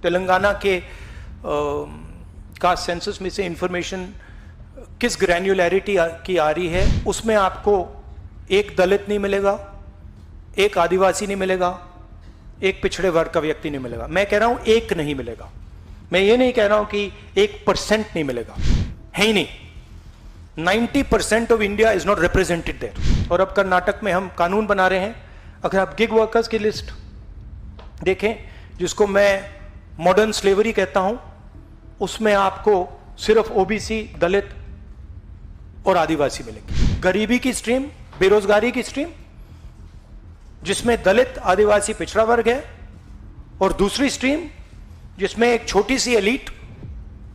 तेलंगाना के caste census में से इंफॉर्मेशन किस ग्रैन्युलैरिटी की आ रही है, उसमें आपको एक दलित नहीं मिलेगा, एक आदिवासी नहीं मिलेगा, एक पिछड़े वर्ग का व्यक्ति नहीं मिलेगा। मैं कह रहा हूं एक नहीं मिलेगा। मैं ये नहीं कह रहा हूं कि 1% नहीं मिलेगा, है ही नहीं। 90% of India is not represented there. और अब कर्नाटक में हम कानून बना रहे हैं। अगर आप गिग वर्कर्स की लिस्ट देखें, जिसको मैं मॉडर्न स्लेवरी कहता हूं, उसमें आपको सिर्फ ओबीसी, दलित और आदिवासी मिलेंगे। गरीबी की स्ट्रीम, बेरोजगारी की स्ट्रीम, जिसमें दलित, आदिवासी, पिछड़ा वर्ग है, और दूसरी स्ट्रीम जिसमें एक छोटी सी एलीट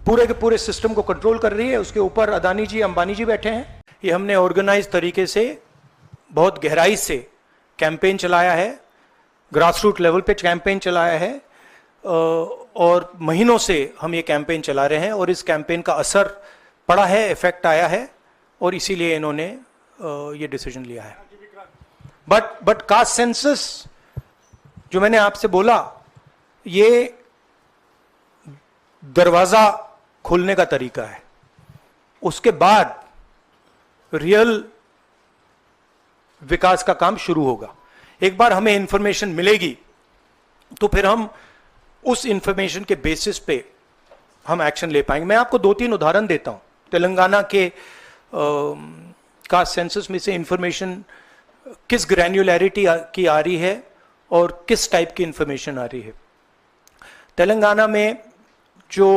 पूरे के पूरे सिस्टम को कंट्रोल कर रही है। उसके ऊपर अदानी जी, अंबानी जी बैठे हैं। ये हमने ऑर्गेनाइज तरीके से बहुत गहराई से कैंपेन चलाया है, ग्रास रूट लेवल पे कैंपेन चलाया है, और महीनों से हम ये कैंपेन चला रहे हैं और इस कैंपेन का असर पड़ा है, इफेक्ट आया है, और इसीलिए इन्होंने ये डिसीजन लिया है। बट कास्ट सेंसस जो मैंने आपसे बोला, ये दरवाजा खोलने का तरीका है। उसके बाद रियल विकास का काम शुरू होगा। एक बार हमें इंफॉर्मेशन मिलेगी तो फिर हम उस इंफॉर्मेशन के बेसिस पे हम एक्शन ले पाएंगे। मैं आपको 2-3 उदाहरण देता हूं। तेलंगाना के कास्ट सेंसस में से इंफॉर्मेशन किस ग्रैन्युलैरिटी की आ रही है और किस टाइप की इंफॉर्मेशन आ रही है। तेलंगाना में जो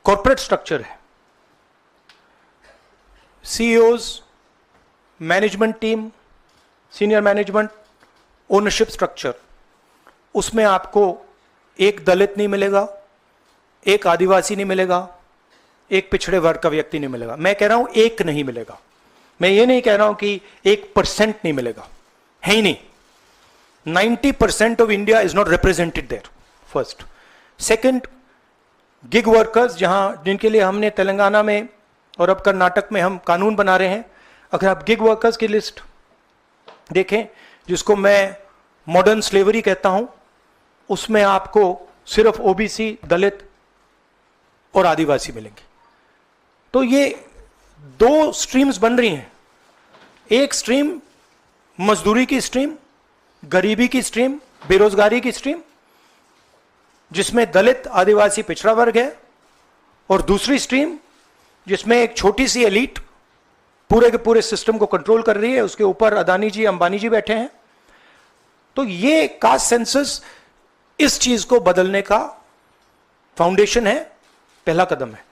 कॉर्पोरेट स्ट्रक्चर है, CEOs, management team, senior management, ownership structure, उसमें आपको एक दलित नहीं मिलेगा, एक आदिवासी नहीं मिलेगा, एक पिछड़े वर्ग का व्यक्ति नहीं मिलेगा। मैं कह रहा हूं एक नहीं मिलेगा। मैं ये नहीं कह रहा हूं कि 1% नहीं मिलेगा, है ही नहीं। 90% of India is not represented there, first. Second, gig workers, जिनके लिए हमने तेलंगाना में और अब कर्नाटक में हम कानून बना रहे हैं। अगर आप गिग वर्कर्स की लिस्ट देखें, जिसको मैं मॉडर्न स्लेवरी कहता हूं, उसमें आपको सिर्फ ओबीसी, दलित और आदिवासी मिलेंगे। तो ये 2 स्ट्रीम्स बन रही हैं। एक स्ट्रीम मजदूरी की स्ट्रीम, गरीबी की स्ट्रीम, बेरोजगारी की स्ट्रीम, जिसमें दलित, आदिवासी, पिछड़ा वर्ग है, और दूसरी स्ट्रीम जिसमें एक छोटी सी एलीट पूरे के पूरे सिस्टम को कंट्रोल कर रही है। उसके ऊपर अदानी जी, अंबानी जी बैठे हैं। तो ये कास्ट सेंसस इस चीज को बदलने का फाउंडेशन है, पहला कदम है।